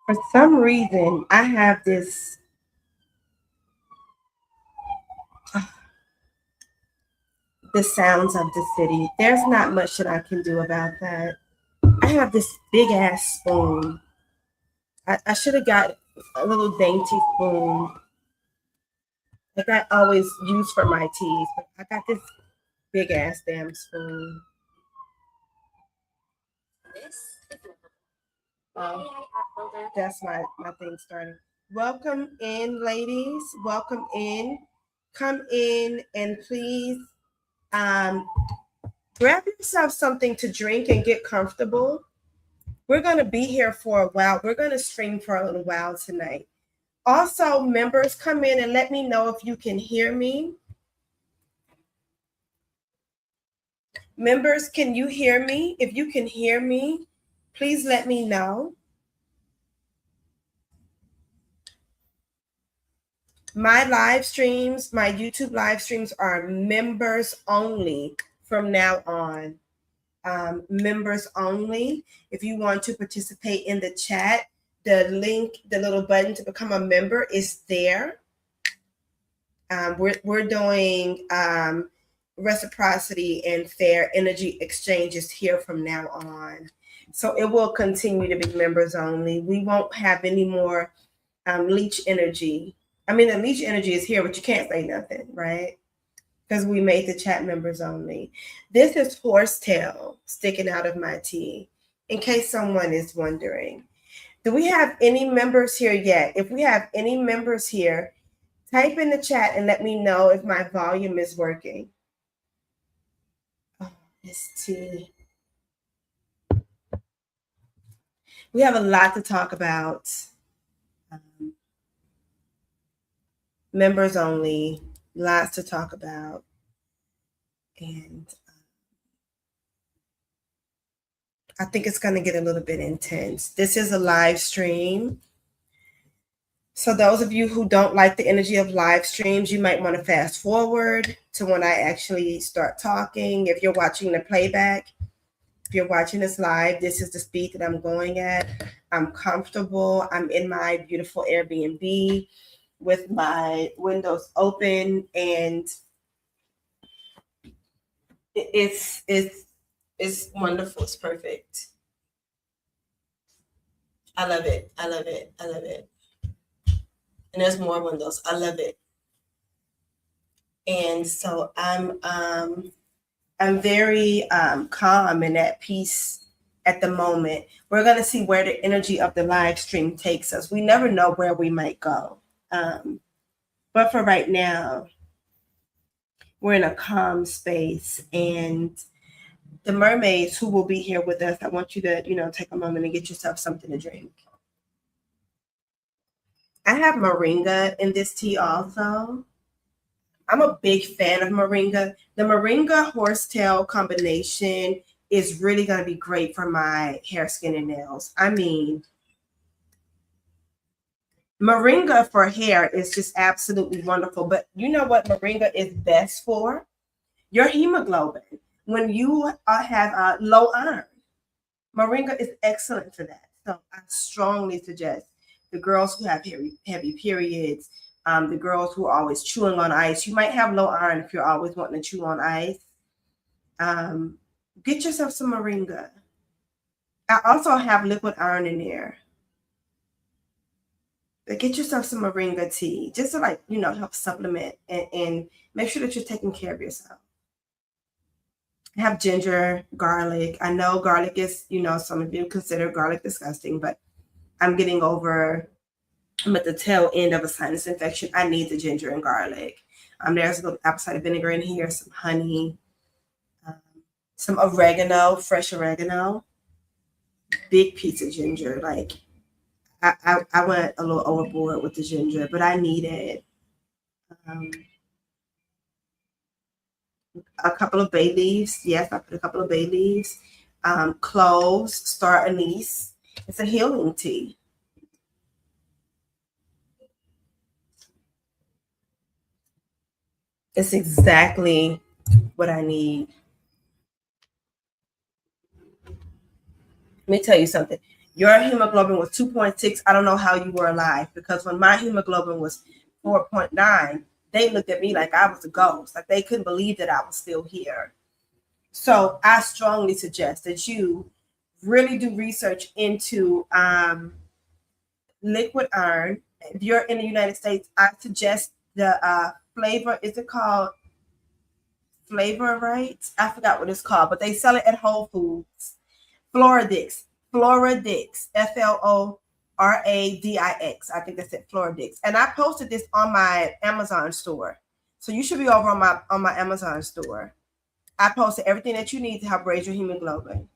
For some reason, I have this. The sounds of the city. There's not much that I can do about that. I have this big ass spoon. I should have got a little dainty spoon like I always use for my teas, but I got this big ass damn spoon. Um, that's my thing starting. Welcome in, ladies. Welcome in. Come in and please um, grab yourself something to drink and get comfortable. We're going to be here for a while. We're going to stream for a little while tonight. Also, members, come in and let me know if you can hear me. Members, can you hear me? If you can hear me, please let me know. My live streams, my YouTube live streams are members only from now on. Members only. If you want to participate in the chat, the link, the little button to become a member is there. We're doing reciprocity and fair energy exchanges here from now on. So it will continue to be members only. We won't have any more leech energy. I mean, the leech energy is here, but you can't say nothing, right? Because we made the chat members only. This is horsetail sticking out of my tea, in case someone is wondering. Do we have any members here yet? If we have any members here, type in the chat and let me know if my volume is working. Oh, this tea. We have a lot to talk about. Members only, lots to talk about. And I think it's going to get a little bit intense. This is a live stream. So those of you who don't like the energy of live streams, you might want to fast forward to when I actually start talking. If you're watching the playback, if you're watching this live, this is the speed that I'm going at. I'm comfortable. I'm in my beautiful Airbnb with my windows open, and it's wonderful. It's perfect. I love it. I love it. I love it. And there's more windows. I love it. And so I'm very calm and at peace at the moment. We're going to see where the energy of the live stream takes us. We never know where we might go. But for right now, we're in a calm space. And the mermaids who will be here with us, I want you to, take a moment and get yourself something to drink. I have moringa in this tea also. I'm a big fan of moringa. The moringa horsetail combination is really going to be great for my hair, skin, and nails. I mean, moringa for hair is just absolutely wonderful. But you know what moringa is best for? Your hemoglobin. When you have low iron, moringa is excellent for that. So I strongly suggest the girls who have heavy periods, the girls who are always chewing on ice. You might have low iron if you're always wanting to chew on ice. Get yourself some moringa. I also have liquid iron in there. But get yourself some moringa tea just to help supplement and make sure that you're taking care of yourself. I have ginger, garlic. I know garlic is, some of you consider garlic disgusting, but I'm getting over, I'm at the tail end of a sinus infection. I need the ginger and garlic. There's a little apple cider vinegar in here, some honey, some oregano, fresh oregano, big piece of ginger. Like I went a little overboard with the ginger, but I need it. A couple of bay leaves. Yes, I put a couple of bay leaves. Cloves, star anise. It's a healing tea. It's exactly what I need. Let me tell you something. Your hemoglobin was 2.6. I don't know how you were alive, because when my hemoglobin was 4.9, they looked at me like I was a ghost. Like they couldn't believe that I was still here. So I strongly suggest that you really do research into liquid iron. If you're in the United States, I suggest the flavor. Is it called Flavor Right? I forgot what it's called, but they sell it at Whole Foods. Floradix. Floradix. Floradix. I think that's it. Floradix. And I posted this on my Amazon store. So you should be over on my Amazon store. I posted everything that you need to help raise your hemoglobin.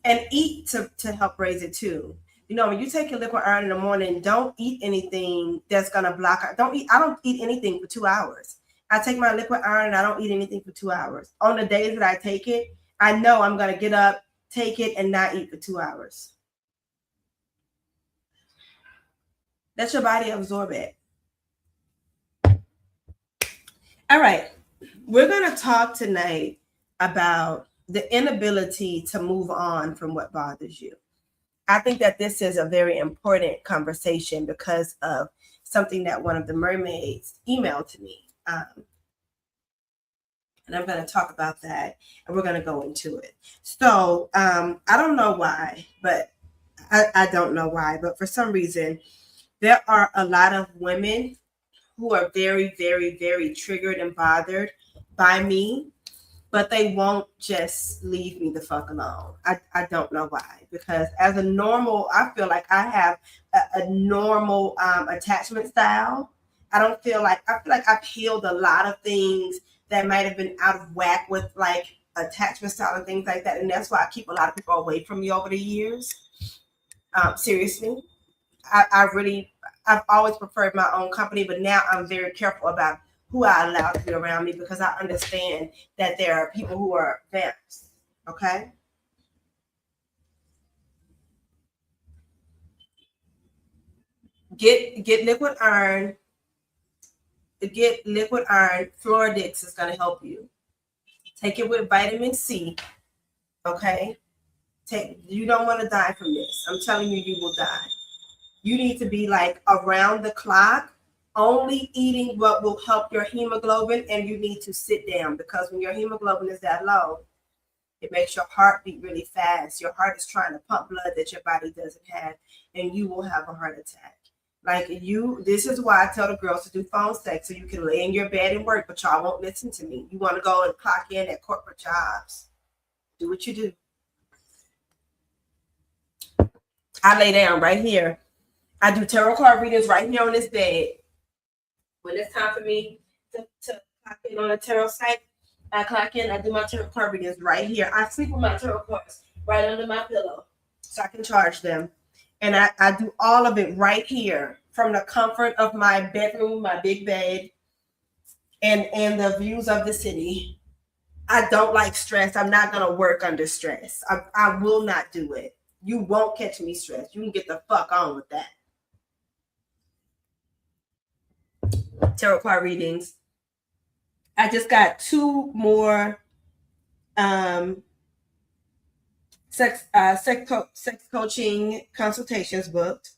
And eat to help raise it too. You know, when you take your liquid iron in the morning, don't eat anything that's gonna block. I don't eat anything for 2 hours. I take my liquid iron and I don't eat anything for 2 hours. On the days that I take it, I know I'm gonna get up, take it, and not eat for 2 hours. Let your body absorb it. All right. We're gonna talk tonight about the inability to move on from what bothers you. I think that this is a very important conversation because of something that one of the mermaids emailed to me. And I'm going to talk about that, and we're going to go into it. So I don't know why, but I don't know why, but for some reason, there are a lot of women who are very, very, very triggered and bothered by me, but they won't just leave me the fuck alone. I don't know why, because as a normal, I feel like I have a normal attachment style. I feel like I've healed a lot of things that might have been out of whack with like attachment style and things like that. And that's why I keep a lot of people away from me over the years. Seriously, I've always preferred my own company, but now I'm very careful about who I allow to be around me, because I understand that there are people who are vamps. Okay. Get liquid iron. Get liquid iron. Floradix is going to help you. Take it with vitamin C. Okay. You don't want to die from this. I'm telling you, you will die. You need to be like around the clock, only eating what will help your hemoglobin, and you need to sit down, because when your hemoglobin is that low, it makes your heart beat really fast. Your heart is trying to pump blood that your body doesn't have, and you will have a heart attack. Like this is why I tell the girls to do phone sex, so you can lay in your bed and work, but y'all won't listen to me. You want to go and clock in at corporate jobs. Do what you do. I lay down right here. I do tarot card readings right here on this bed. When it's time for me to clock in on a tarot site, I clock in, I do my tarot card readings right here. I sleep with my tarot cards right under my pillow so I can charge them. And I do all of it here from the comfort of my bedroom, my big bed, and the views of the city. I don't like stress. I'm not going to work under stress. I will not do it. You won't catch me stressed. You can get the fuck on with that. Tarot card readings. I just got 2 more sex coaching consultations booked,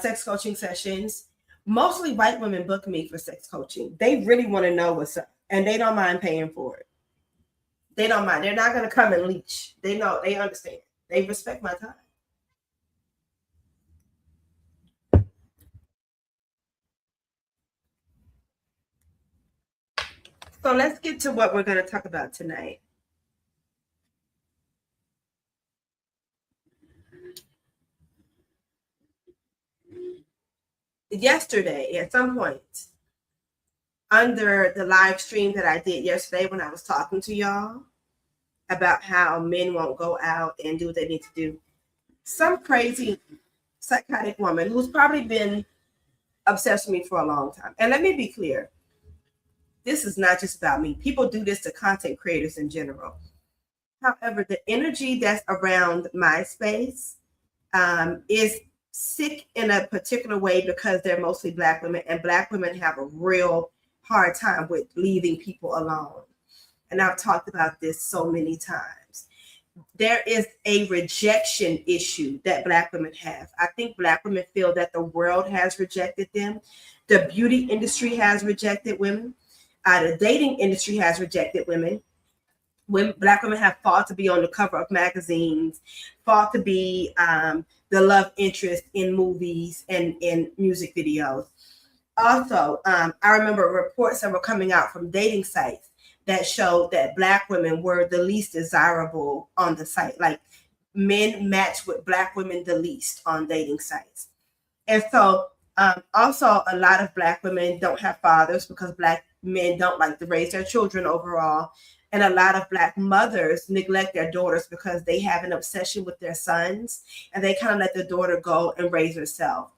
sex coaching sessions. Mostly white women book me for sex coaching. They really want to know what's up, and they don't mind paying for it. They don't mind. They're not going to come and leech. They know. They understand. They respect my time. So let's get to what we're going to talk about tonight. Yesterday, at some point, under the live stream that I did yesterday when I was talking to y'all about how men won't go out and do what they need to do, some crazy psychotic woman who's probably been obsessed with me for a long time. And let me be clear, this is not just about me. People do this to content creators in general. However, the energy that's around my space is sick in a particular way, because they're mostly Black women, and Black women have a real hard time with leaving people alone. and I've talked about this so many times. There is a rejection issue that Black women have. I think Black women feel that the world has rejected them. The beauty industry has rejected women. The dating industry has rejected women. Black women have fought to be on the cover of magazines, fought to be the love interest in movies and in music videos. Also, I remember reports that were coming out from dating sites that showed that Black women were the least desirable on the site. Like, men match with Black women the least on dating sites. And so also a lot of Black women don't have fathers because Black men don't like to raise their children overall. And a lot of Black mothers neglect their daughters because they have an obsession with their sons and they kind of let the daughter go and raise herself.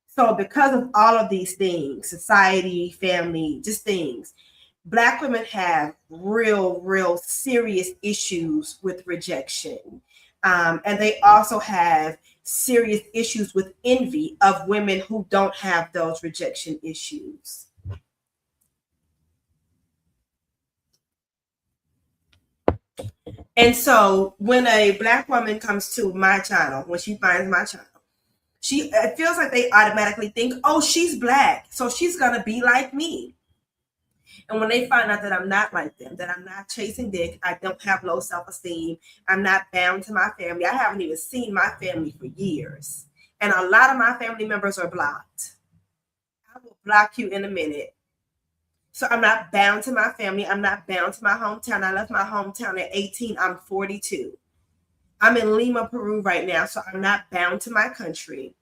So because of all of these things, society, family, just things, Black women have real serious issues with rejection. And they also have serious issues with envy of women who don't have those rejection issues. And so when a Black woman comes to my channel, when she finds my channel, it feels like they automatically think, oh, she's Black, so she's gonna be like me. And when they find out that I'm not like them, that I'm not chasing dick, I don't have low self-esteem, I'm not bound to my family. I haven't even seen my family for years. And a lot of my family members are blocked. I will block you in a minute. So I'm not bound to my family. I'm not bound to my hometown. I left my hometown at 18. I'm 42. I'm in Lima, Peru right now, so I'm not bound to my country.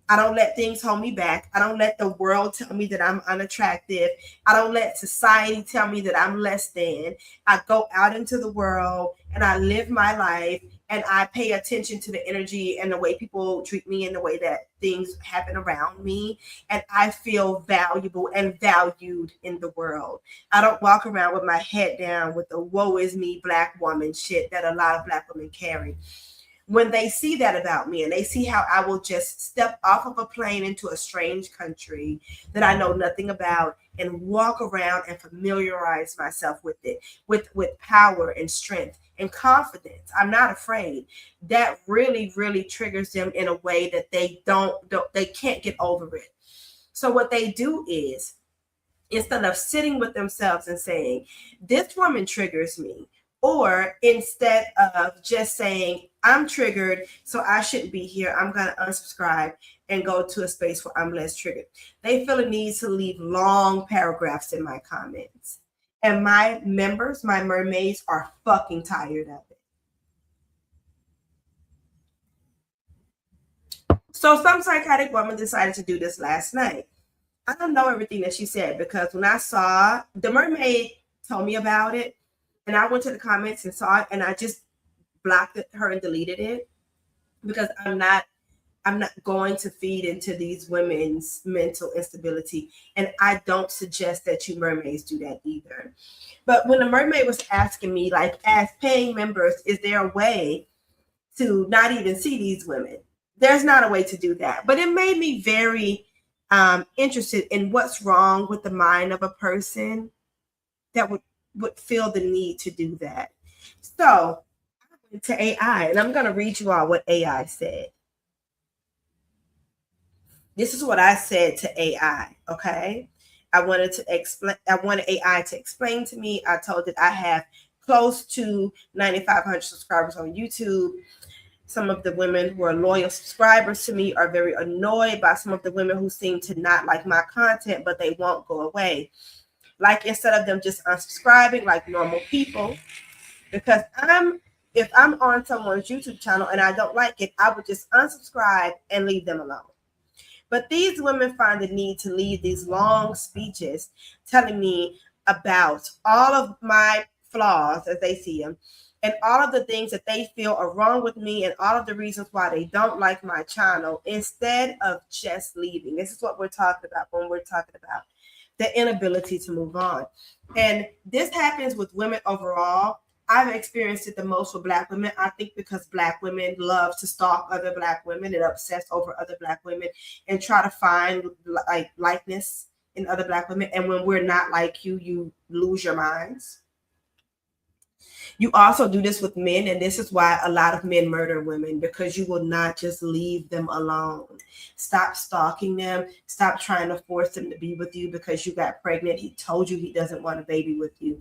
I don't let things hold me back. I don't let the world tell me that I'm unattractive. I don't let society tell me that I'm less than. I go out into the world and I live my life and I pay attention to the energy and the way people treat me and the way that things happen around me. And I feel valuable and valued in the world. I don't walk around with my head down with the woe is me Black woman shit that a lot of Black women carry. When they see that about me and they see how I will just step off of a plane into a strange country that I know nothing about and walk around and familiarize myself with it, with power and strength and confidence. I'm not afraid. That really triggers them in a way that they can't get over it. So what they do is, instead of sitting with themselves and saying, this woman triggers me, or instead of just saying, I'm triggered, so I shouldn't be here, I'm going to unsubscribe and go to a space where I'm less triggered, they feel a need to leave long paragraphs in my comments. And my members, my mermaids, are fucking tired of it. So some psychotic woman decided to do this last night. I don't know everything that she said because when I saw, the mermaid told me about it, and I went to the comments and saw it, and I just blocked her and deleted it because I'm not going to feed into these women's mental instability. And I don't suggest that you mermaids do that either. But when the mermaid was asking me, like, as paying members, is there a way to not even see these women? There's not a way to do that. But it made me very interested in what's wrong with the mind of a person that would feel the need to do that. So I went to AI, and I'm going to read you all what AI said. This is what I said to AI, okay? I wanted AI to explain to me. I told it I have close to 9,500 subscribers on YouTube. Some of the women who are loyal subscribers to me are very annoyed by some of the women who seem to not like my content, but they won't go away. Like, instead of them just unsubscribing like normal people, because if I'm on someone's YouTube channel and I don't like it, I would just unsubscribe and leave them alone. But these women find the need to leave these long speeches telling me about all of my flaws as they see them, and all of the things that they feel are wrong with me, and all of the reasons why they don't like my channel, instead of just leaving. This is what we're talking about when we're talking about the inability to move on. And this happens with women overall. I've experienced it the most with Black women. I think because Black women love to stalk other Black women and obsess over other Black women and try to find likeness in other Black women. And when we're not like you, you lose your minds. You also do this with men, and this is why a lot of men murder women, because you will not just leave them alone. Stop stalking them. Stop trying to force them to be with you because you got pregnant. He told you he doesn't want a baby with you.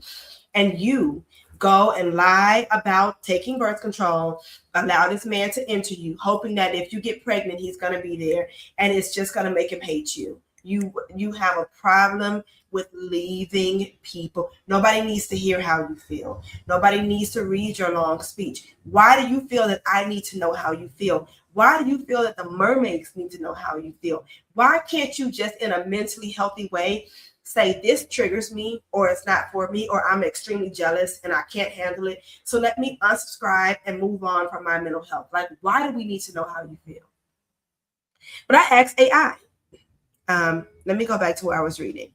And you go and lie about taking birth control, allow this man to enter you, hoping that if you get pregnant, he's going to be there, and it's just going to make him hate you. You have a problem with leaving people. Nobody needs to hear how you feel. Nobody needs to read your long speech. Why do you feel that I need to know how you feel? Why do you feel that the mermaids need to know how you feel? Why can't you just in a mentally healthy way say this triggers me, or it's not for me, or I'm extremely jealous and I can't handle it, so let me unsubscribe and move on from my mental health? Like, why do we need to know how you feel? But I asked AI. Let me go back to where I was reading.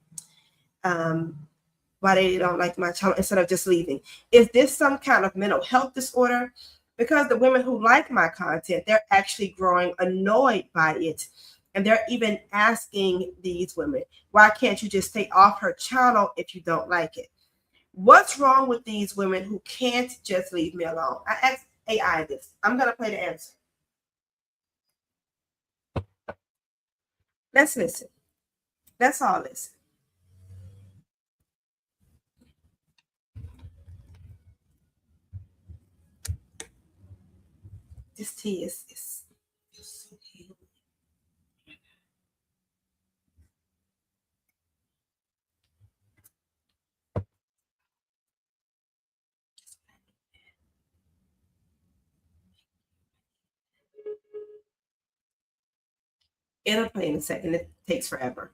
Why they don't like my channel instead of just leaving. Is this some kind of mental health disorder? Because the women who like my content, they're actually growing annoyed by it. And they're even asking these women, why can't you just stay off her channel if you don't like it? What's wrong with these women who can't just leave me alone? I asked AI this. I'm going to play the answer. Let's listen. Let's all listen. This tea is so healing. It'll play in a second. It takes forever.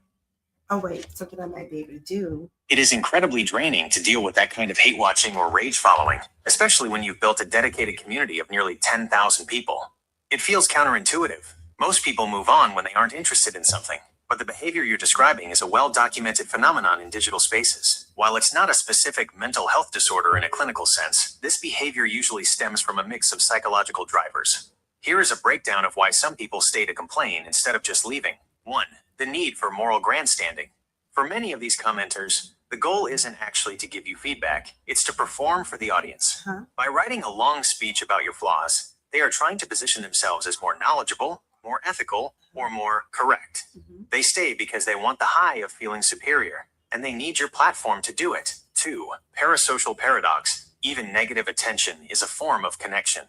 Oh, wait, something I might be able to do. It is incredibly draining to deal with that kind of hate watching or rage following, especially when you've built a dedicated community of nearly 10,000 people. It feels counterintuitive. Most people move on when they aren't interested in something, but the behavior you're describing is a well-documented phenomenon in digital spaces. While it's not a specific mental health disorder in a clinical sense, this behavior usually stems from a mix of psychological drivers. Here is a breakdown of why some people stay to complain instead of just leaving. 1. The need for moral grandstanding. For many of these commenters, the goal isn't actually to give you feedback, it's to perform for the audience. By writing a long speech about your flaws, they are trying to position themselves as more knowledgeable, more ethical, or more correct. They stay because they want the high of feeling superior, and they need your platform to do it. 2. Parasocial paradox. Even negative attention is a form of connection.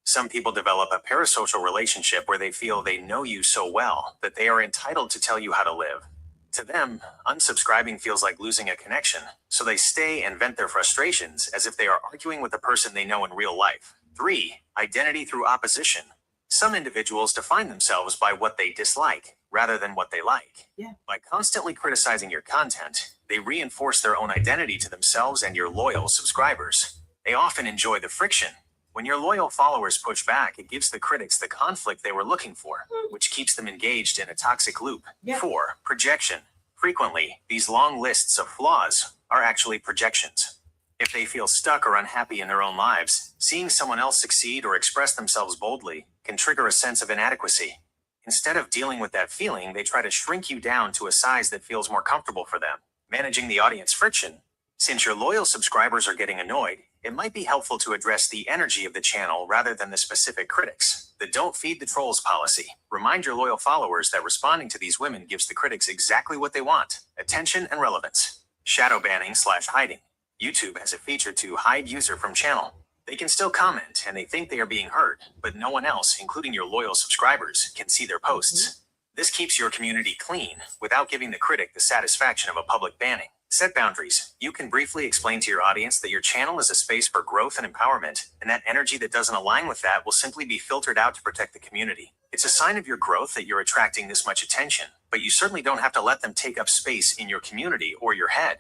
Some people develop a parasocial relationship where they feel they know you so well that they are entitled to tell you how to live. To them, unsubscribing feels like losing a connection, so they stay and vent their frustrations as if they are arguing with a person they know in real life. 3. Identity through opposition. Some individuals define themselves by what they dislike rather than what they like. By constantly criticizing your content, they reinforce their own identity to themselves and your loyal subscribers. They often enjoy the friction. When your loyal followers push back, it gives the critics the conflict they were looking for, which keeps them engaged in a toxic loop. 4. Projection. Frequently, these long lists of flaws are actually projections. If they feel stuck or unhappy in their own lives, seeing someone else succeed or express themselves boldly can trigger a sense of inadequacy. Instead of dealing with that feeling, they try to shrink you down to a size that feels more comfortable for them. Managing the audience friction. Since your loyal subscribers are getting annoyed, it might be helpful to address the energy of the channel rather than the specific critics. The don't feed the trolls policy. Remind your loyal followers that responding to these women gives the critics exactly what they want: attention and relevance. Shadow banning/hiding. YouTube has a feature to hide user from channel. They can still comment and they think they are being heard, but no one else, including your loyal subscribers, can see their posts. This keeps your community clean without giving the critic the satisfaction of a public banning. Set boundaries. You can briefly explain to your audience that your channel is a space for growth and empowerment, and that energy that doesn't align with that will simply be filtered out to protect the community. It's a sign of your growth that you're attracting this much attention, but you certainly don't have to let them take up space in your community or your head.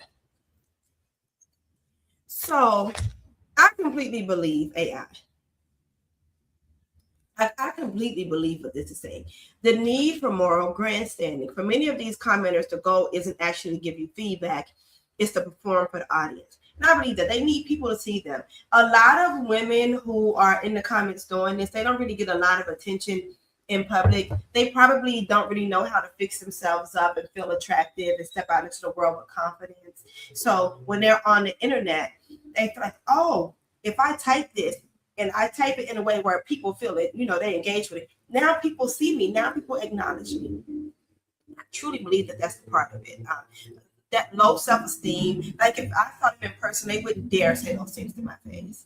So I completely believe AI. I completely believe what this is saying. The need for moral grandstanding. For many of these commenters, the goal isn't actually to give you feedback, it's to perform for the audience. And I believe that they need people to see them. A lot of women who are in the comments doing this, they don't really get a lot of attention in public. They probably don't really know how to fix themselves up and feel attractive and step out into the world with confidence. So when they're on the internet, they feel like, oh, if I type this and I type it in a way where people feel it, they engage with it. Now people see me. Now people acknowledge me. I truly believe that that's the part of it. That low self-esteem. Like if I saw them in person, they wouldn't dare say those things to my face.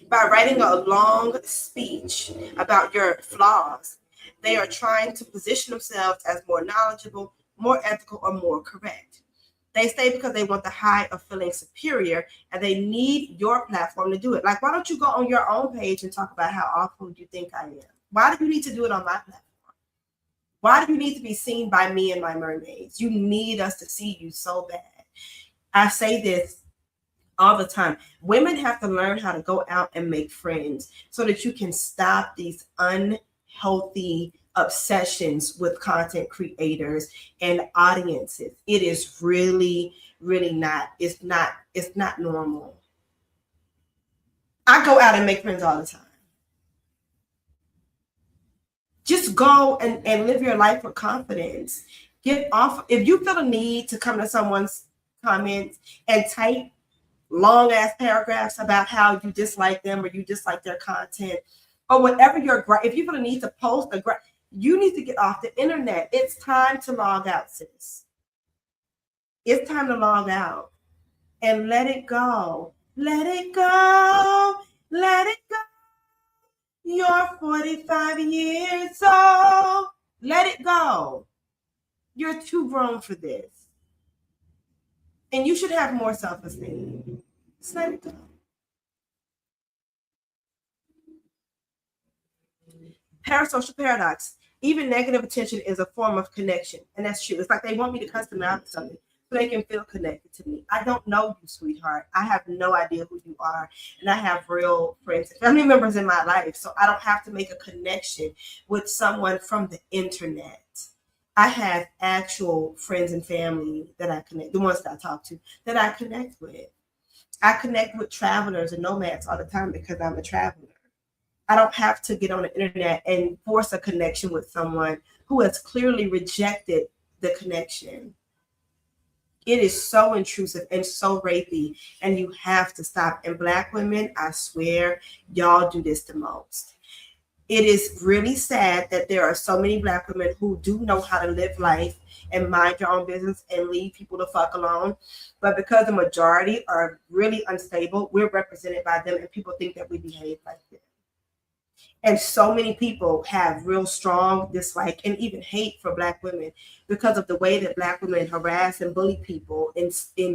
By writing a long speech about your flaws, they are trying to position themselves as more knowledgeable, more ethical, or more correct. They stay because they want the high of feeling superior, and they need your platform to do it. Like, why don't you go on your own page and talk about how awful you think I am? Why do you need to do it on my platform? Why do you need to be seen by me and my mermaids? You need us to see you so bad. I say this all the time. Women have to learn how to go out and make friends so that you can stop these unhealthy obsessions with content creators and audiences. It is really, really not. It's not normal. I go out and make friends all the time. Just go and live your life with confidence. Get off. If you feel a need to come to someone's comments and type long ass paragraphs about how you dislike them or you dislike their content or whatever if you feel a need to post you need to get off the internet. It's time to log out, sis. It's time to log out and let it go. Let it go. Let it go. You're 45 years old. Let it go. You're too grown for this. And you should have more self-esteem. Just let it go. Parasocial paradox. Even negative attention is a form of connection. And that's true. It's like they want me to cuss them out or something so they can feel connected to me. I don't know you, sweetheart. I have no idea who you are. And I have real friends and family members in my life. So I don't have to make a connection with someone from the internet. I have actual friends and family that I connect, the ones that I talk to, that I connect with. I connect with travelers and nomads all the time because I'm a traveler. I don't have to get on the internet and force a connection with someone who has clearly rejected the connection. It is so intrusive and so rapey, and you have to stop. And Black women, I swear, y'all do this the most. It is really sad that there are so many Black women who do know how to live life and mind your own business and leave people the fuck alone. But because the majority are really unstable, we're represented by them and people think that we behave like them. And so many people have real strong dislike and even hate for Black women because of the way that Black women harass and bully people in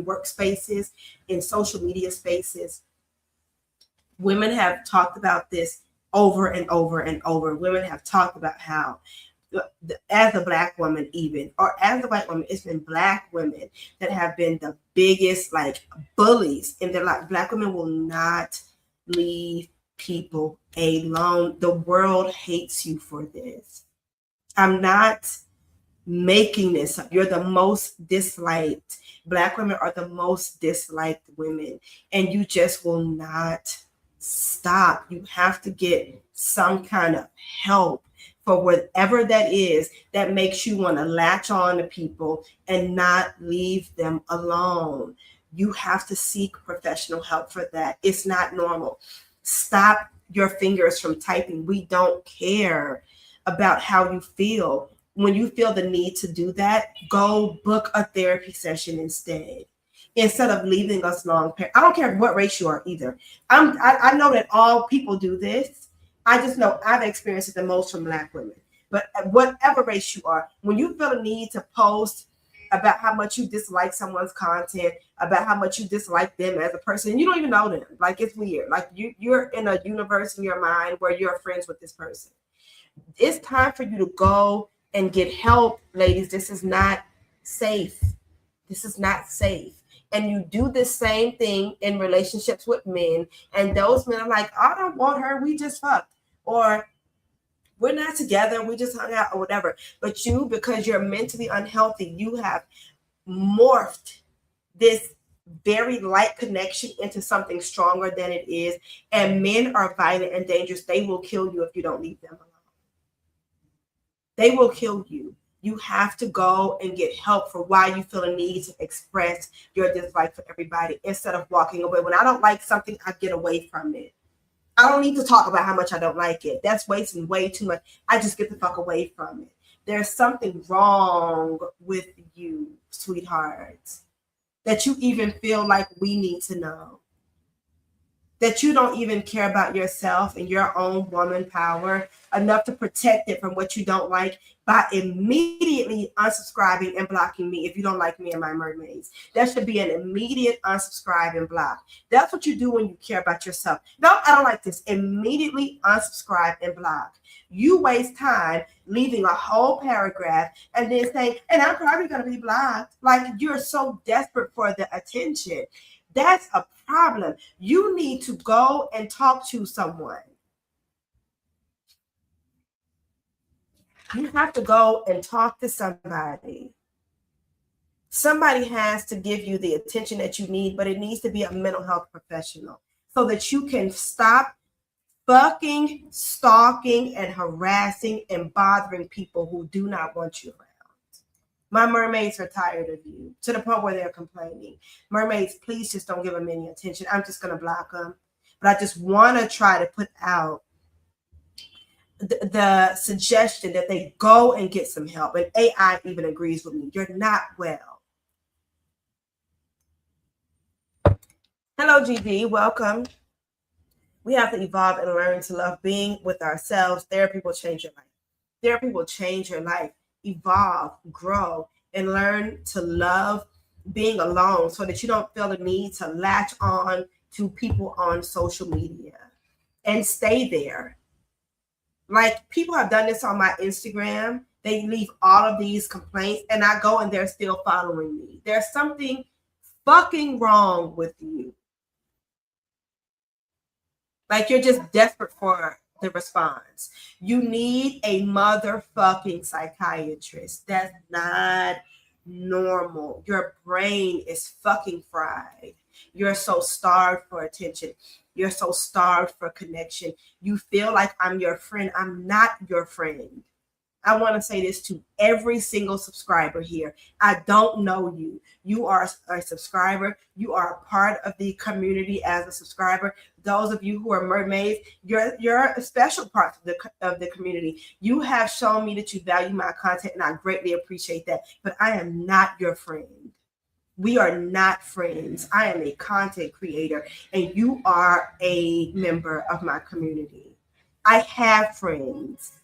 workspaces, in social media spaces. Women have talked about this over and over and over. Women have talked about how, as a Black woman even, or as a white woman, it's been Black women that have been the biggest bullies. And they're like, Black women will not leave people alone. The world hates you for this. I'm not making this up. You're the most disliked. Black women are the most disliked women, and you just will not stop. You have to get some kind of help for whatever that is that makes you want to latch on to people and not leave them alone. You have to seek professional help for that. It's not normal. Stop your fingers from typing. We don't care about how you feel. When you feel the need to do that, go book a therapy session instead of leaving us long. I don't care what race you are either. I know that all people do this. I just know I've experienced it the most from Black women. But whatever race you are, when you feel a need to post about how much you dislike someone's content, about how much you dislike them as a person, you don't even know them. It's weird. You're in a universe in your mind where you're friends with this person. It's time for you to go and get help, ladies. This is not safe. This is not safe. And you do the same thing in relationships with men. And those men are like, I don't want her. We just fucked. Or we're not together. We just hung out or whatever. But you, because you're mentally unhealthy, you have morphed this very light connection into something stronger than it is. And men are violent and dangerous. They will kill you if you don't leave them alone. They will kill you. You have to go and get help for why you feel a need to express your dislike for everybody instead of walking away. When I don't like something, I get away from it. I don't need to talk about how much I don't like it. That's wasting way too much. I just get the fuck away from it. There's something wrong with you, sweetheart, that you even feel like we need to know. That you don't even care about yourself and your own woman power enough to protect it from what you don't like by immediately unsubscribing and blocking me if you don't like me and my mermaids. That should be an immediate unsubscribe and block. That's what you do when you care about yourself. No, I don't like this. Immediately unsubscribe and block. You waste time leaving a whole paragraph and then saying, and I'm probably going to be blocked. Like, you're so desperate for the attention. That's a problem. You need to go and talk to someone. You have to go and talk to somebody. Somebody has to give you the attention that you need, but it needs to be a mental health professional so that you can stop fucking stalking and harassing and bothering people who do not want you around. My mermaids are tired of you to the point where they're complaining. Mermaids, please just don't give them any attention. I'm just going to block them. But I just want to try to put out the suggestion that they go and get some help. And AI even agrees with me. You're not well. Hello, GD. Welcome. We have to evolve and learn to love being with ourselves. Therapy will change your life. Therapy will change your life. Evolve, grow, and learn to love being alone so that you don't feel the need to latch on to people on social media and stay there. Like, people have done this on my Instagram. They leave all of these complaints and I go and they're still following me. There's something fucking wrong with you. Like, you're just desperate for the response. You need a motherfucking psychiatrist. That's not normal. Your brain is fucking fried. You're so starved for attention. You're so starved for connection. You feel like I'm your friend. I'm not your friend. I want to say this to every single subscriber here. I don't know you. You are a subscriber. You are a part of the community as a subscriber. Those of you who are mermaids, you're a special part of the community. You have shown me that you value my content, and I greatly appreciate that. But I am not your friend. We are not friends. I am a content creator, and you are a member of my community. I have friends.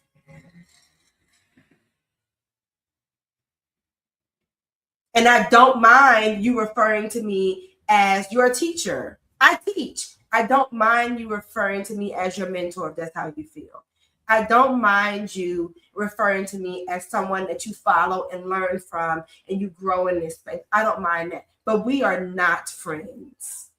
And I don't mind you referring to me as your teacher. I teach. I don't mind you referring to me as your mentor if that's how you feel. I don't mind you referring to me as someone that you follow and learn from and you grow in this space. I don't mind that. But we are not friends.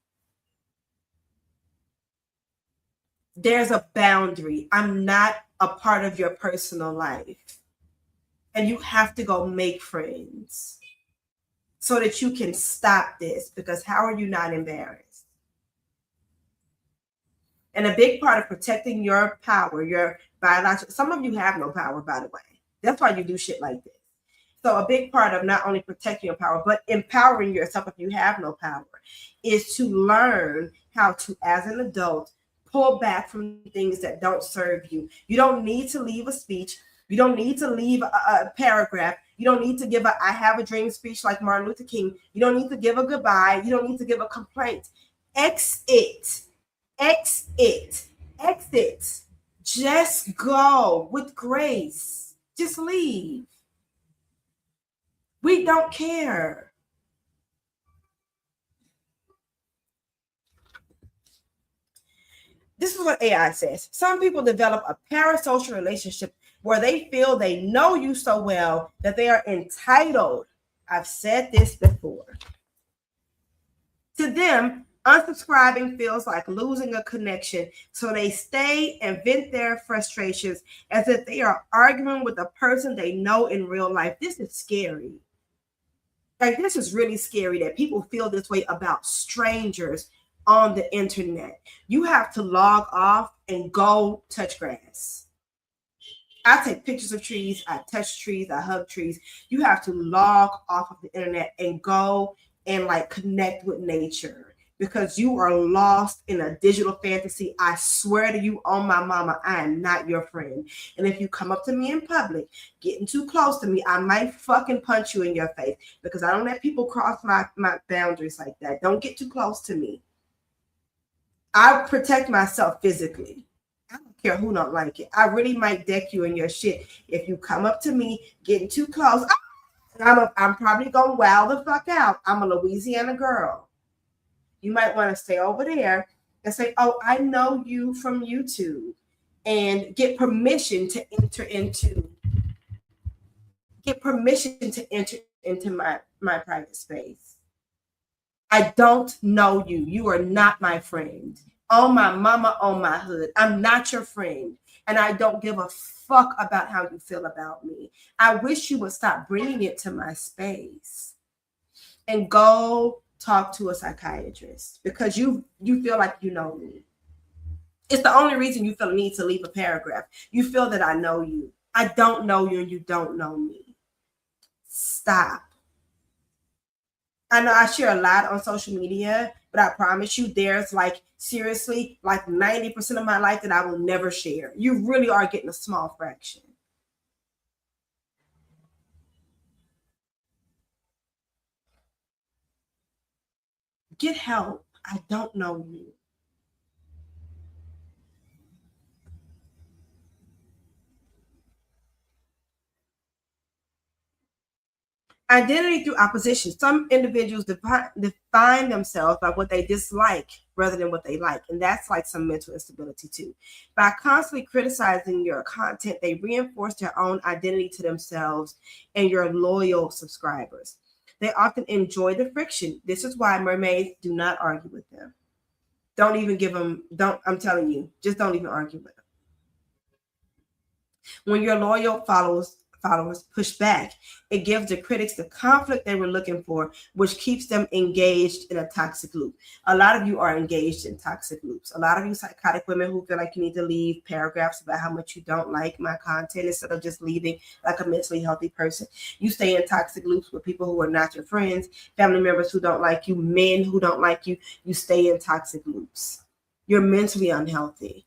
There's a boundary. I'm not a part of your personal life. And you have to go make friends so that you can stop this, because how are you not embarrassed? And a big part of protecting your power, your biological, some of you have no power, by the way. That's why you do shit like this. So a big part of not only protecting your power, but empowering yourself if you have no power, is to learn how to, as an adult, pull back from things that don't serve you. You don't need to leave a speech. You don't need to leave a paragraph. You don't need to give a I have a dream speech like Martin Luther King. You don't need to give a goodbye. You don't need to give a complaint. Exit. Exit. Exit. Just go with grace. Just leave. We don't care. This is what AI says. Some people develop a parasocial relationship where they feel they know you so well that they are entitled. I've said this before. To them, unsubscribing feels like losing a connection, so they stay and vent their frustrations as if they are arguing with a person they know in real life. This is scary. Like, this is really scary that people feel this way about strangers on the internet. You have to log off and go touch grass. I take pictures of trees, I touch trees, I hug trees. You have to log off of the internet and go and like connect with nature because you are lost in a digital fantasy. I swear to you on my mama, I am not your friend. And if you come up to me in public, getting too close to me, I might fucking punch you in your face because I don't let people cross my boundaries like that. Don't get too close to me. I protect myself physically. I don't care who don't like it. I really might deck you in your shit if you come up to me getting too close. I'm probably gonna wow the fuck out. I'm a Louisiana girl. You might want to stay over there and say, "Oh, I know you from YouTube," and get permission to enter into my private space. I don't know you. You are not my friend. Oh, my mama, oh, my hood. I'm not your friend. And I don't give a fuck about how you feel about me. I wish you would stop bringing it to my space and go talk to a psychiatrist because you feel like you know me. It's the only reason you feel the need to leave a paragraph. You feel that I know you. I don't know you and you don't know me. Stop. I know I share a lot on social media, but I promise you there's like seriously like 90% of my life that I will never share. You really are getting a small fraction. Get help. I don't know you. Identity through opposition. Some individuals define themselves by what they dislike rather than what they like. And that's like some mental instability too. By constantly criticizing your content, they reinforce their own identity to themselves and your loyal subscribers. They often enjoy the friction. This is why mermaids do not argue with them. Don't even give them, I'm telling you, just don't even argue with them. When your loyal followers push back, it gives the critics the conflict they were looking for, which keeps them engaged in a toxic loop. A lot of you are engaged in toxic loops. A lot of you psychotic women who feel like you need to leave paragraphs about how much you don't like my content instead of just leaving like a mentally healthy person. You stay in toxic loops with people who are not your friends, family members who don't like you, men who don't like you. You stay in toxic loops. You're mentally unhealthy.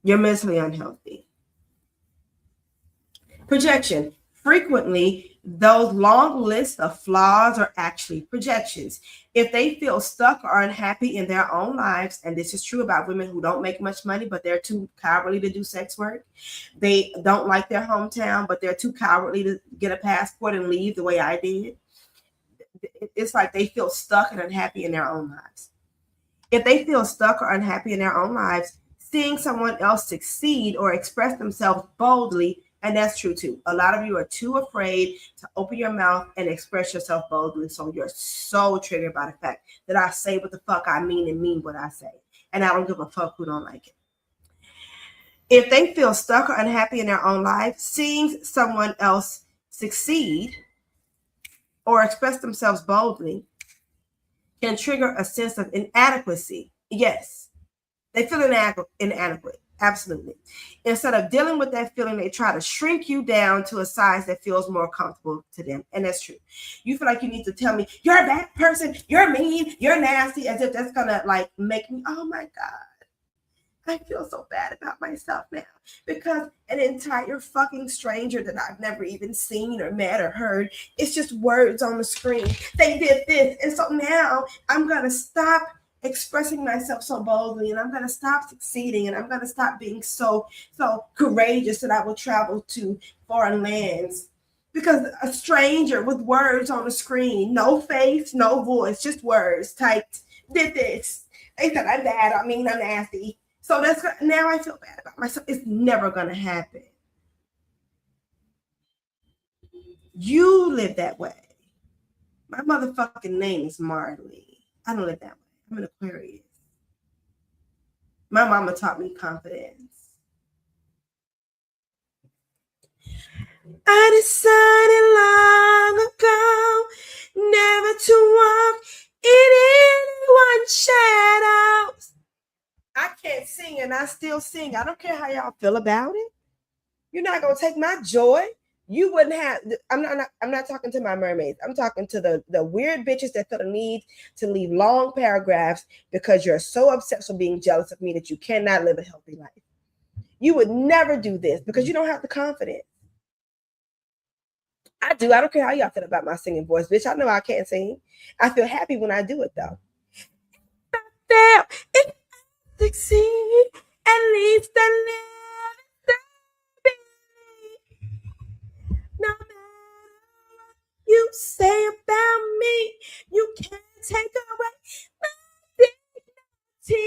You're mentally unhealthy. Projection. Frequently, those long lists of flaws are actually projections. If they feel stuck or unhappy in their own lives, and this is true about women who don't make much money, but they're too cowardly to do sex work. They don't like their hometown, but they're too cowardly to get a passport and leave the way I did. It's like they feel stuck and unhappy in their own lives. If they feel stuck or unhappy in their own lives, seeing someone else succeed or express themselves boldly, and that's true too. A lot of you are too afraid to open your mouth and express yourself boldly. So you're so triggered by the fact that I say what the fuck I mean and mean what I say. And I don't give a fuck who don't like it. If they feel stuck or unhappy in their own life, seeing someone else succeed or express themselves boldly can trigger a sense of inadequacy. Yes, they feel inadequate. Absolutely. Instead of dealing with that feeling, they try to shrink you down to a size that feels more comfortable to them. And that's true. You feel like you need to tell me, you're a bad person, you're mean, you're nasty, as if that's going to like make me, oh my God, I feel so bad about myself now because an entire fucking stranger that I've never even seen or met or heard, it's just words on the screen. They did this. And so now I'm going to stop expressing myself so boldly, and I'm going to stop succeeding, and I'm going to stop being so courageous that I will travel to foreign lands because a stranger with words on the screen, no face, no voice, just words typed, did this. They said I'm bad, I mean I'm nasty. So that's now I feel bad about myself. It's never going to happen. You live that way. My motherfucking name is Marley. I don't live that way. I'm an Aquarius. My mama taught me confidence. I decided long ago never to walk in anyone's shadows. I can't sing sing. I don't care how y'all feel about it. You're not gonna take my joy. You wouldn't have. I'm not talking to my mermaids. I'm talking to the weird bitches that feel the need to leave long paragraphs because you're so obsessed with being jealous of me that you cannot live a healthy life. You would never do this because you don't have the confidence. I do. I don't care how y'all feel about my singing voice, bitch. I know I can't sing. I feel happy when I do it though. If I succeed, at least I live. No matter what you say about me, you can't take away my dignity.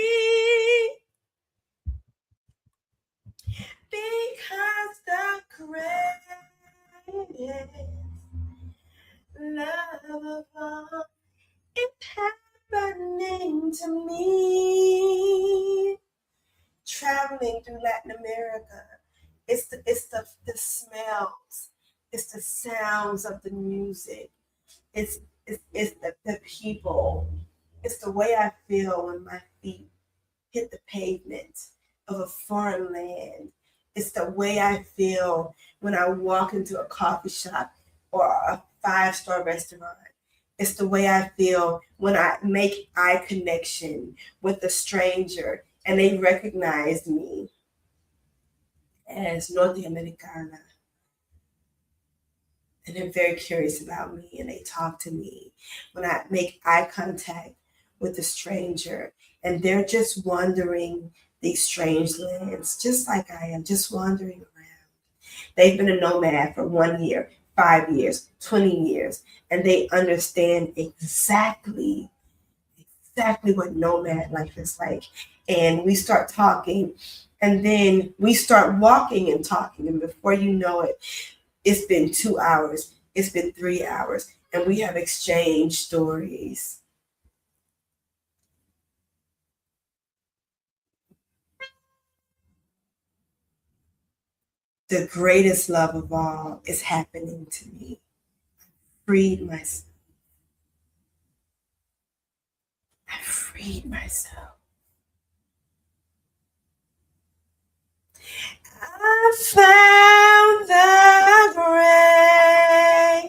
Because the greatest love of all is happening to me. Traveling through Latin America, it's the smells, it's the sounds of the music, it's the people, it's the way I feel when my feet hit the pavement of a foreign land. It's the way I feel when I walk into a coffee shop or a 5-star restaurant. It's the way I feel when I make eye connection with a stranger and they recognize me as Norte Americana. And they're very curious about me and they talk to me. When I make eye contact with a stranger and they're just wandering these strange lands, just like I am, just wandering around. They've been a nomad for 1 year, 5 years, 20 years, and they understand exactly what nomad life is like. And we start talking, and then we start walking and talking, and before you know it, it's been 2 hours, it's been 3 hours, and we have exchanged stories. The greatest love of all is happening to me. I freed myself. I freed myself. I found the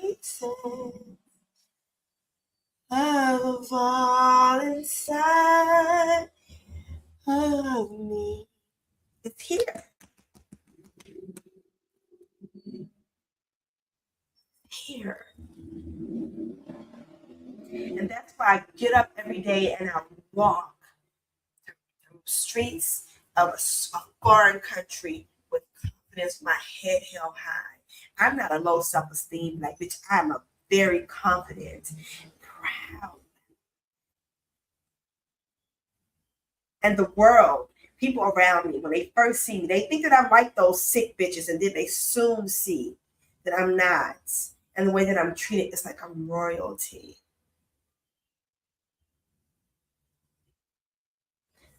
greatest love of all inside of me. It's here. Here. And that's why I get up every day and I walk through streets of a foreign country with confidence, my head held high. I'm not a low self-esteem like bitch. I'm a very confident, proud. And the world, people around me, when they first see me, they think that I'm like those sick bitches, and then they soon see that I'm not. And the way that I'm treated is like I'm royalty.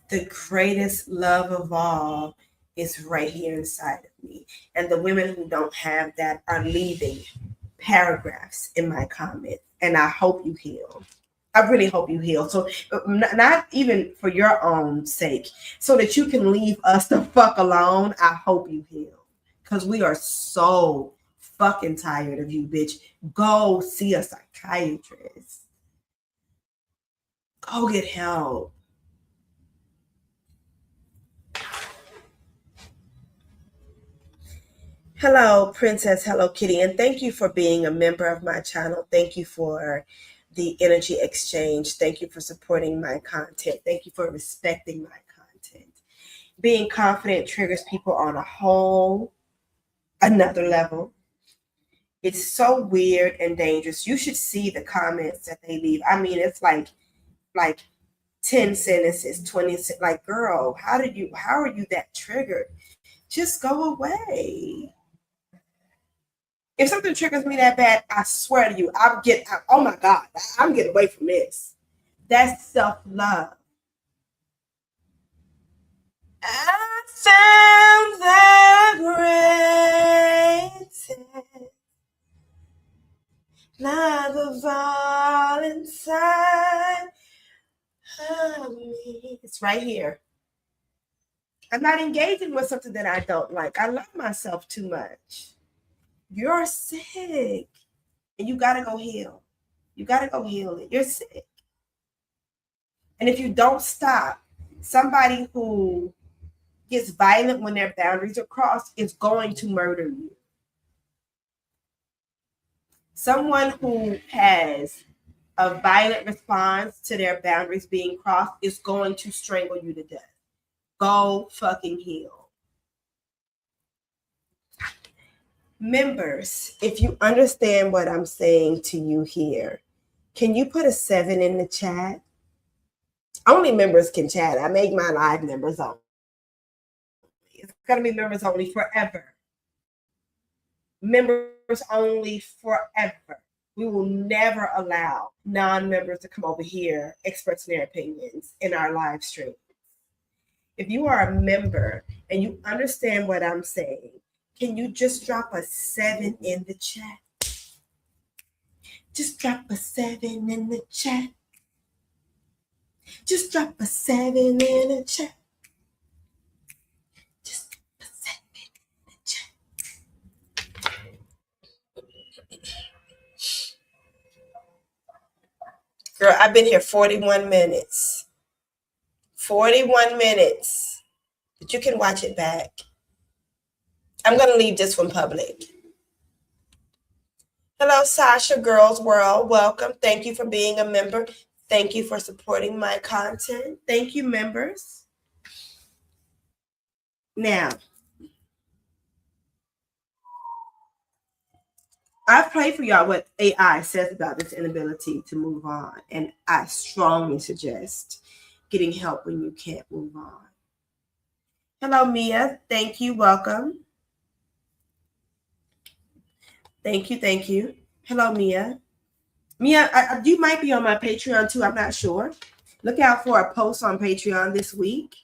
The greatest love of all is right here inside of me. And the women who don't have that are leaving paragraphs in my comments. And I hope you heal. I really hope you heal. So not even for your own sake, so that you can leave us the fuck alone. I hope you heal. Because we are so fucking tired of you, bitch. Go see a psychiatrist. Go get help. Hello, Princess Hello Kitty, and thank you for being a member of my channel. Thank you for the energy exchange. Thank you for supporting my content. Thank you for respecting my content. Being confident triggers people on a whole another level. It's so weird and dangerous. You should see the comments that they leave. I mean, it's like 10 sentences, 20, like, girl, how are you that triggered? Just go away. If something triggers me that bad, I swear to you, oh my God, I'm getting away from this. That's self-love. I found the greatest love of all inside of me. It's right here. I'm not engaging with something that I don't like. I love myself too much. You're sick and you got to go heal. You got to go heal it. You're sick. And if you don't stop, somebody who gets violent when their boundaries are crossed is going to murder you. Someone who has a violent response to their boundaries being crossed is going to strangle you to death. Go fucking heal. Members, if you understand what I'm saying to you here, can you put a 7 in the chat? Only members can chat. I make my live members only. It's going to be members only forever. Members only forever. We will never allow non-members to come over here expressing their opinions in our live stream. If you are a member and you understand what I'm saying, can you just drop a 7 in the chat? Just drop a 7 in the chat. Just drop a 7 in the chat. Just drop a 7 in the chat. Girl, I've been here 41 minutes. 41 minutes. But you can watch it back. I'm going to leave this one public. Hello, Sasha, Girls World. Welcome. Thank you for being a member. Thank you for supporting my content. Thank you, members. Now, I've played for y'all what AI says about this inability to move on, and I strongly suggest getting help when you can't move on. Hello, Mia. Thank you. Welcome. Thank you. Thank you. Hello, Mia. Mia, you might be on my Patreon too. I'm not sure. Look out for a post on Patreon this week.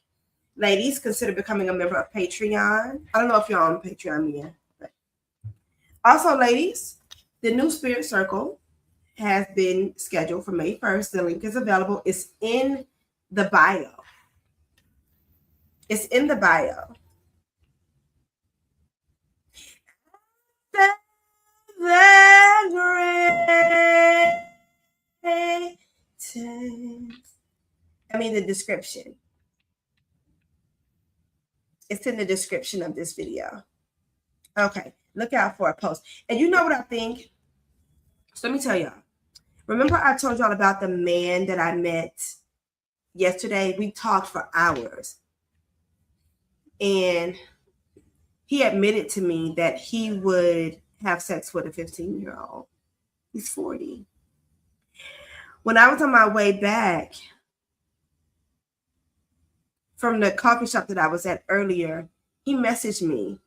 Ladies, consider becoming a member of Patreon. I don't know if you're on Patreon, Mia. But also, ladies, the new Spirit Circle has been scheduled for May 1st. The link is available. It's in the bio. It's in the bio. The description. It's in the description of this video. Okay, look out for a post. And you know what I think? So let me tell y'all. Remember I told y'all about the man that I met yesterday? We talked for hours. And he admitted to me that he would have sex with a 15-year-old. He's 40. When I was on my way back from the coffee shop that I was at earlier, he messaged me.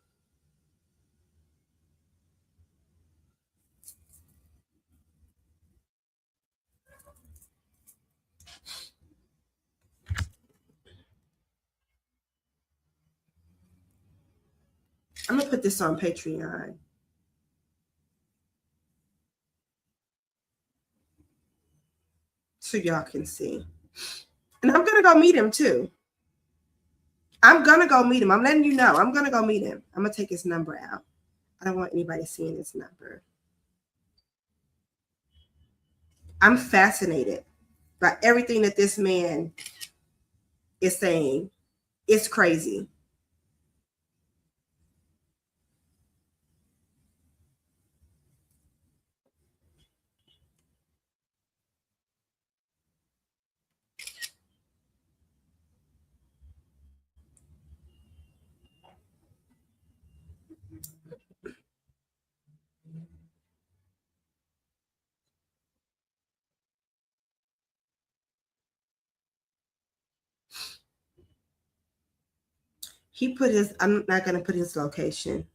I'm going to put this on Patreon. So y'all can see. And I'm going to go meet him too. I'm going to go meet him. I'm letting you know. I'm going to go meet him. I'm going to take his number out. I don't want anybody seeing his number. I'm fascinated by everything that this man is saying. It's crazy. He put his, I'm not going to put his location.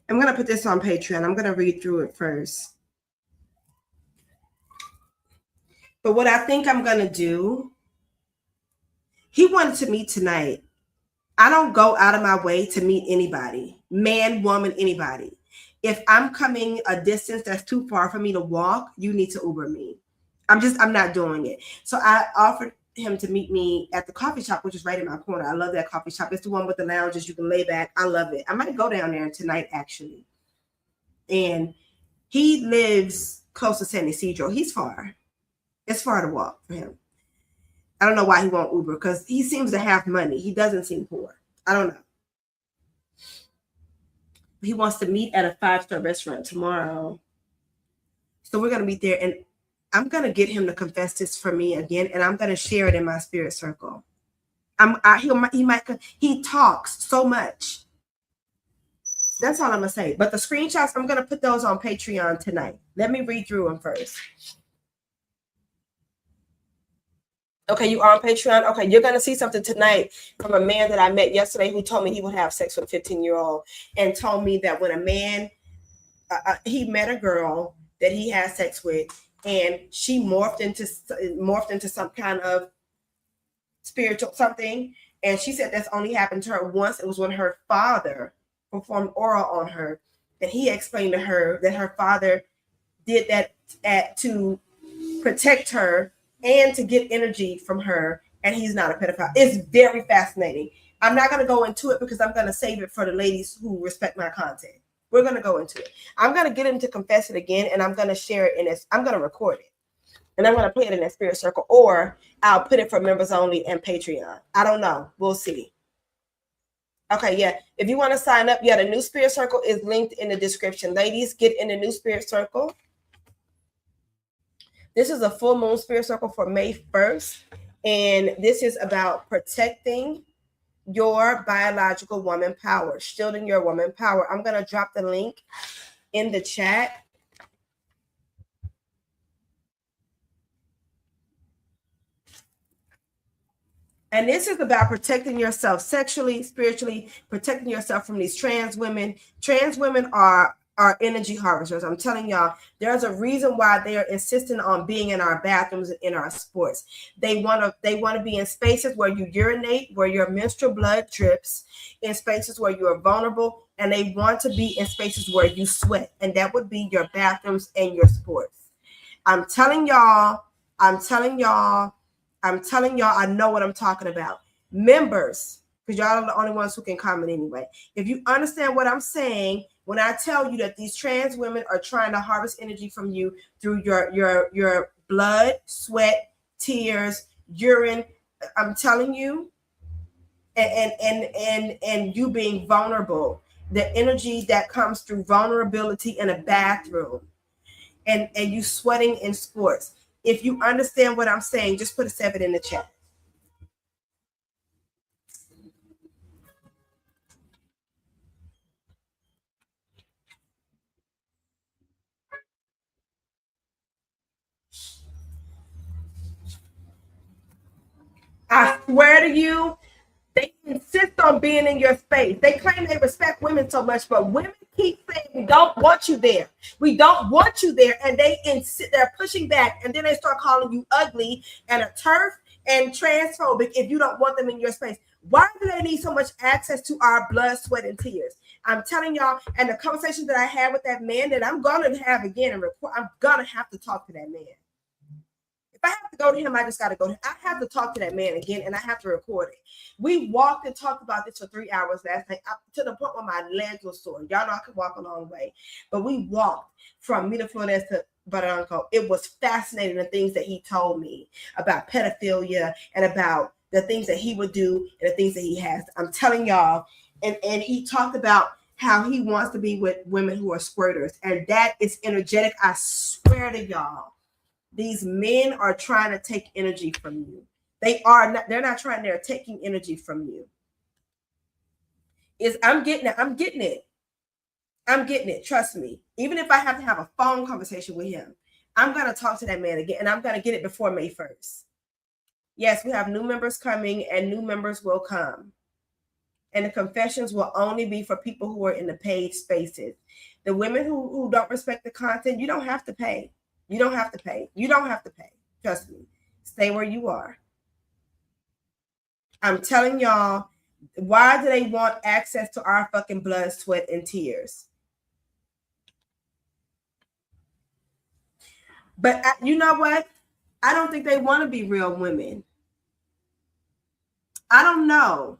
I'm going to put this on Patreon. I'm going to read through it first. But what I think I'm going to do, he wanted to meet tonight. I don't go out of my way to meet anybody, man, woman, anybody. If I'm coming a distance that's too far for me to walk, you need to Uber me. I'm not doing it. So I offered him to meet me at the coffee shop, which is right in my corner. I love that coffee shop. It's the one with the lounges. You can lay back. I love it. I might go down there tonight, actually. And he lives close to San Ysidro. He's far. It's far to walk for him. I don't know why he won't Uber, because he seems to have money. He doesn't seem poor. I don't know. He wants to meet at a 5-star restaurant tomorrow. So we're going to meet there, and I'm going to get him to confess this for me again, and I'm going to share it in my spirit circle. He talks so much. That's all I'm going to say. But the screenshots, I'm going to put those on Patreon tonight. Let me read through them first. Okay, you are on Patreon? Okay, you're going to see something tonight from a man that I met yesterday who told me he would have sex with a 15-year-old and told me that when a man, he met a girl that he had sex with, and she morphed into some kind of spiritual something. And she said that's only happened to her once. It was when her father performed oral on her. And he explained to her that her father did that to protect her and to get energy from her, and he's not a pedophile. It's very fascinating. I'm not going to go into it because I'm going to save it for the ladies who respect my content. We're going to go into it. I'm going to get him to confess it again, and I'm going to share it in this. I'm going to record it, and I'm going to play it in that spirit circle, or I'll put it for members only and Patreon. I don't know. We'll see. Okay, yeah. If you want to sign up, yeah, the new spirit circle is linked in the description. Ladies, get in the new spirit circle. This is a full moon spirit circle for May 1st. And this is about protecting your biological woman power, shielding your woman power. I'm going to drop the link in the chat. And this is about protecting yourself sexually, spiritually, protecting yourself from these trans women. Trans women are energy harvesters. I'm telling y'all, there's a reason why they are insisting on being in our bathrooms and in our sports. They want to be in spaces where you urinate, where your menstrual blood drips, in spaces where you are vulnerable, and they want to be in spaces where you sweat, and that would be your bathrooms and your sports. I'm telling y'all, I know what I'm talking about. Members, because y'all are the only ones who can comment anyway. If you understand what I'm saying, when I tell you that these trans women are trying to harvest energy from you through your blood, sweat, tears, urine, I'm telling you, and you being vulnerable, the energy that comes through vulnerability in a bathroom, and you sweating in sports. If you understand what I'm saying, just put a 7 in the chat. I swear to you, they insist on being in your space. They claim they respect women so much, but women keep saying, we don't want you there. We don't want you there. And they insist, they're pushing back. And then they start calling you ugly and a TERF and transphobic if you don't want them in your space. Why do they need so much access to our blood, sweat, and tears? I'm telling y'all, and the conversation that I had with that man that I'm going to have again and record, I'm going to have to talk to that man. If I have to go to him, I just got to go. I have to talk to that man again, and I have to record it. We walked and talked about this for 3 hours last night, to the point where my legs were sore. Y'all know I could walk a long way, but we walked from Miraflores to Barranco. It was fascinating, the things that he told me about pedophilia and about the things that he would do and the things that he has. I'm telling y'all, and he talked about how he wants to be with women who are squirters, and that is energetic. I swear to y'all. These men are trying to take energy from you. They're not trying, they're taking energy from you. I'm getting it. Trust me. Even if I have to have a phone conversation with him, I'm going to talk to that man again, and I'm going to get it before May 1st. Yes, we have new members coming, and new members will come. and the confessions will only be for people who are in the paid spaces. The women who don't respect the content, you don't have to pay. You don't have to pay. You don't have to pay. Trust me. Stay where you are. I'm telling y'all, why do they want access to our fucking blood, sweat, and tears? But you know what? I don't think they want to be real women. I don't know.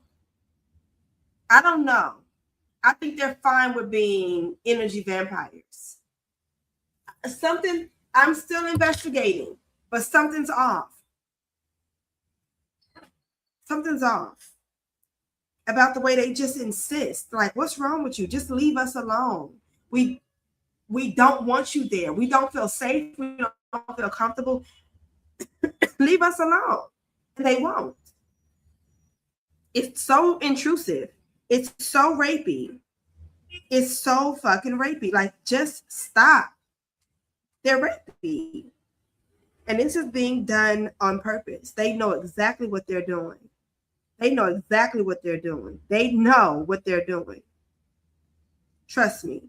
I think they're fine with being energy vampires. Something, I'm still investigating, but something's off. Something's off about the way they just insist. Like, what's wrong with you? Just leave us alone. We don't want you there. We don't feel safe. We don't feel comfortable. Leave us alone. And they won't. It's so intrusive. It's so rapey. It's so fucking rapey. Like, just stop. They're rapey. And this is being done on purpose. They know exactly what they're doing. They know exactly what they're doing. They know what they're doing. Trust me.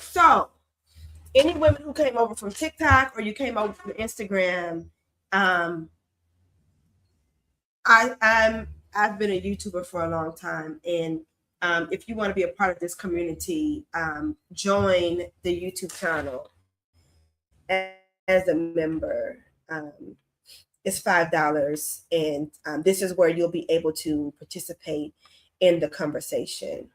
So, any women who came over from TikTok or you came over from Instagram, I've been a YouTuber for a long time, and if you want to be a part of this community, join the YouTube channel as a member. It's $5, and this is where you'll be able to participate in the conversation.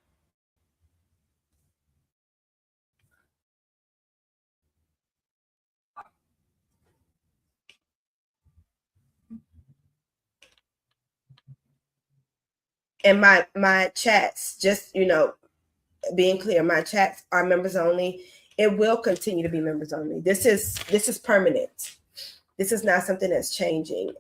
And my chats, just being clear, my chats are members only. It will continue to be members only. This is permanent. This is not something that's changing.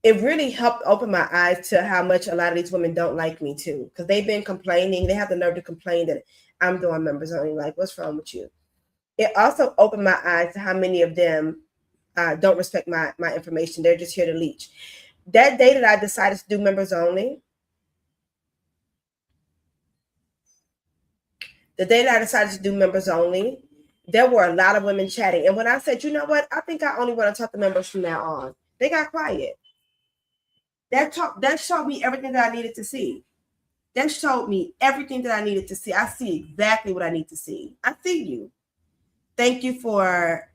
It really helped open my eyes to how much a lot of these women don't like me too, because they've been complaining. They have the nerve to complain that I'm doing members only. Like, what's wrong with you? It also opened my eyes to how many of them don't respect my information. They're just here to leech. That day that I decided to do members only, there were a lot of women chatting. And when I said, you know what, I think I only want to talk to members from now on, they got quiet. That showed me everything that I needed to see. That showed me everything that I needed to see. I see exactly what I need to see. I see you. Thank you for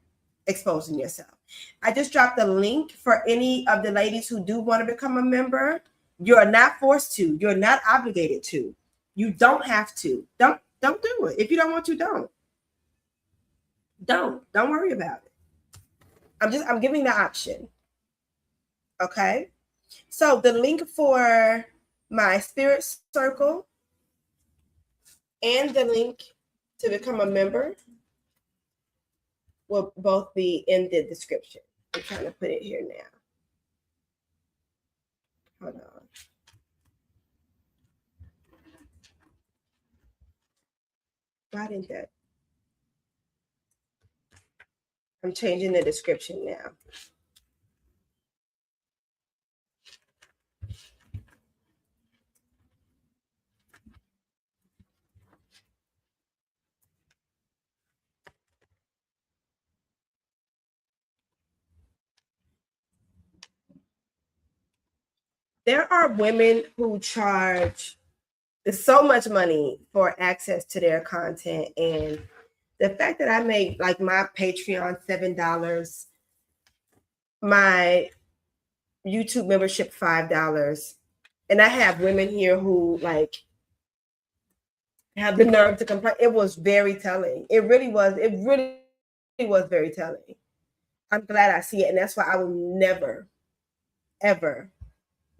exposing yourself. I just dropped the link for any of the ladies who do want to become a member. You're not forced to. You're not obligated to. You don't have to. Don't do it. If you don't want to, don't. Don't worry about it. I'm giving the option. Okay. So the link for my spirit circle and the link to become a member will both be in the description. I'm trying to put it here now. Hold on. Why didn't that? I'm changing the description now. There are women who charge so much money for access to their content, and the fact that I made like my Patreon $7, my YouTube membership $5, and I have women here who like have the nerve to complain. It was very telling. It really was. It really was very telling. I'm glad I see it, and that's why I will never, ever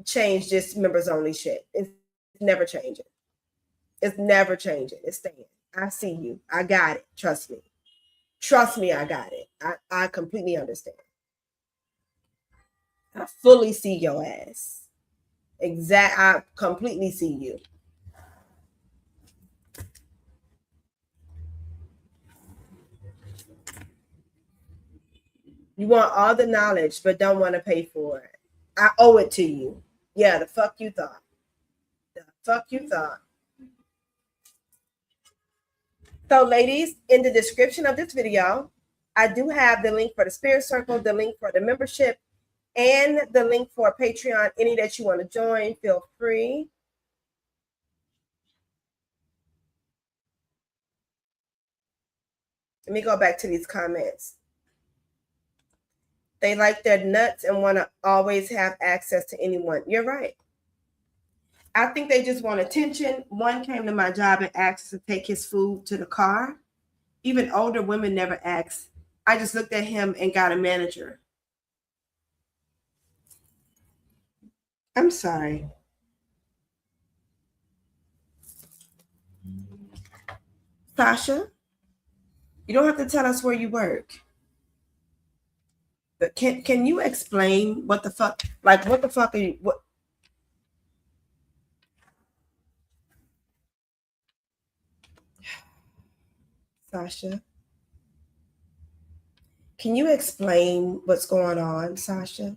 change this members only shit. It's never changing. It's never changing. It's staying. I see you. I got it. Trust me. Trust me, I got it. I completely understand. I fully see your ass. I completely see you. You want all the knowledge, but don't want to pay for it. I owe it to you. Yeah, the fuck you thought. The fuck you thought. So, ladies, in the description of this video, I do have the link for the Spirit Circle, the link for the membership, and the link for Patreon. Any that you want to join, feel free. Let me go back to these comments. They like their nuts and want to always have access to anyone. You're right. I think they just want attention. One came to my job and asked to take his food to the car. Even older women never ask. I just looked at him and got a manager. I'm sorry. Sasha, you don't have to tell us where you work. But can you explain what the fuck? Like, what the fuck are you? What? Sasha, can you explain what's going on, Sasha?